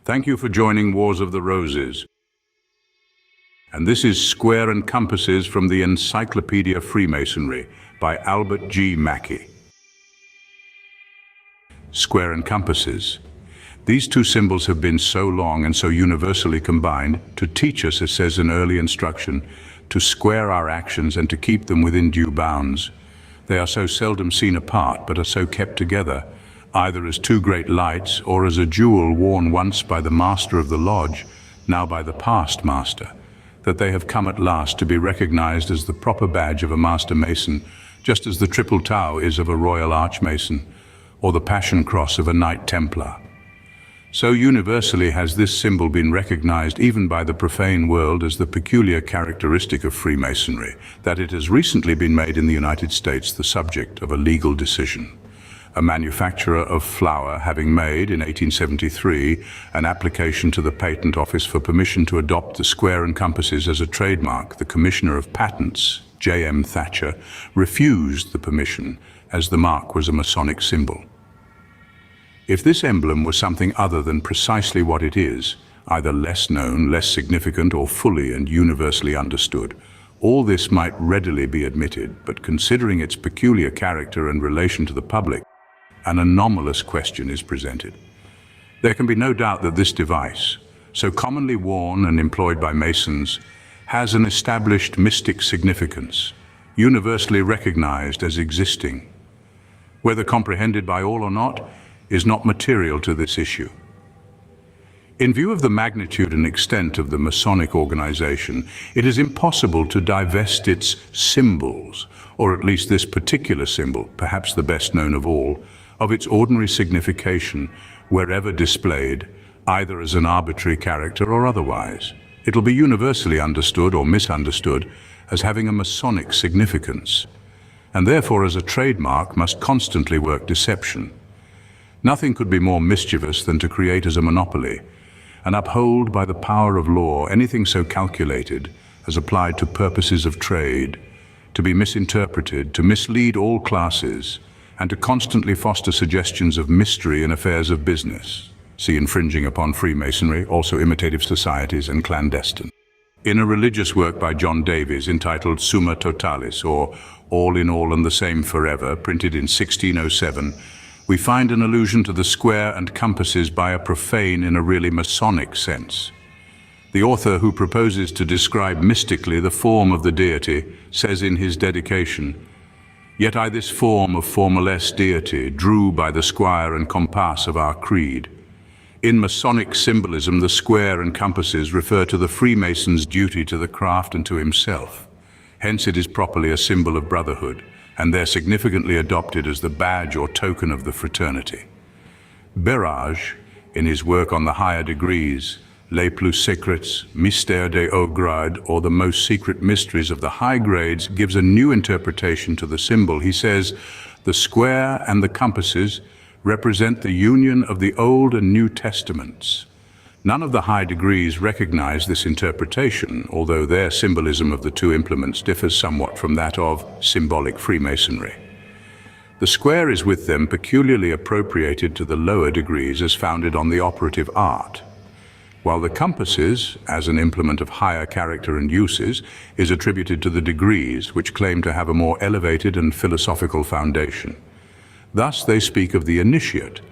Thank you for joining Wars of the Roses. And this is Square and Compasses from the Encyclopedia of Freemasonry by Albert G. Mackey. Square and compasses. These two symbols have been so long and so universally combined to teach us, as says in early instruction, to square our actions and to keep them within due bounds. They are so seldom seen apart, but are so kept together, either as two great lights or as a jewel worn once by the master of the lodge, now by the past master, that they have come at last to be recognized as the proper badge of a master mason, just as the triple tau is of a royal archmason, or the passion cross of a Knight Templar. So universally has this symbol been recognized even by the profane world as the peculiar characteristic of Freemasonry, that it has recently been made in the United States the subject of a legal decision. A manufacturer of flour having made, in 1873, an application to the Patent Office for permission to adopt the square and compasses as a trademark, the Commissioner of Patents, J.M. Thatcher, refused the permission as the mark was a Masonic symbol. If this emblem was something other than precisely what it is, either less known, less significant, or fully and universally understood, all this might readily be admitted, but considering its peculiar character and relation to the public, an anomalous question is presented. There can be no doubt that this device, so commonly worn and employed by Masons, has an established mystic significance, universally recognized as existing. Whether comprehended by all or not, is not material to this issue. In view of the magnitude and extent of the Masonic organization, it is impossible to divest its symbols, or at least this particular symbol, perhaps the best known of all, of its ordinary signification wherever displayed, either as an arbitrary character or otherwise. It'll be universally understood or misunderstood as having a Masonic significance, and therefore as a trademark must constantly work deception. Nothing could be more mischievous than to create as a monopoly and uphold by the power of law anything so calculated as applied to purposes of trade, to be misinterpreted, to mislead all classes, and to constantly foster suggestions of mystery in affairs of business. See infringing upon Freemasonry, also imitative societies and clandestine. In a religious work by John Davies entitled Summa Totalis, or All in All and the Same Forever, printed in 1607, we find an allusion to the square and compasses by a profane in a really Masonic sense. The author, who proposes to describe mystically the form of the deity, says in his dedication, "Yet I this form of formless deity drew by the square and compass of our creed." In Masonic symbolism, the square and compasses refer to the Freemason's duty to the craft and to himself. Hence it is properly a symbol of brotherhood, and they're significantly adopted as the badge or token of the fraternity. Berage, in his work on the higher degrees, Les plus secrets, mystères des hauts grades, or the most secret mysteries of the high grades, gives a new interpretation to the symbol. He says, the square and the compasses represent the union of the Old and New Testaments. None of the high degrees recognize this interpretation, although their symbolism of the two implements differs somewhat from that of symbolic Freemasonry. The square is with them peculiarly appropriated to the lower degrees as founded on the operative art, while the compasses, as an implement of higher character and uses, is attributed to the degrees, which claim to have a more elevated and philosophical foundation. Thus they speak of the initiate,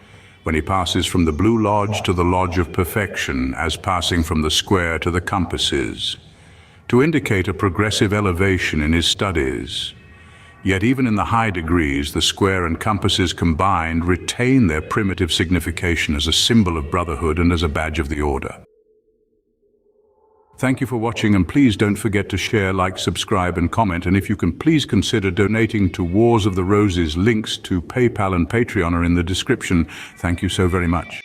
when he passes from the Blue Lodge to the Lodge of Perfection, as passing from the square to the compasses, to indicate a progressive elevation in his studies. Yet even in the high degrees, the square and compasses combined retain their primitive signification as a symbol of brotherhood and as a badge of the order. Thank you for watching, and please don't forget to share, like, subscribe and comment, and if you can please consider donating to Wars of the Roses. Links to PayPal and Patreon are in the description. Thank you so very much.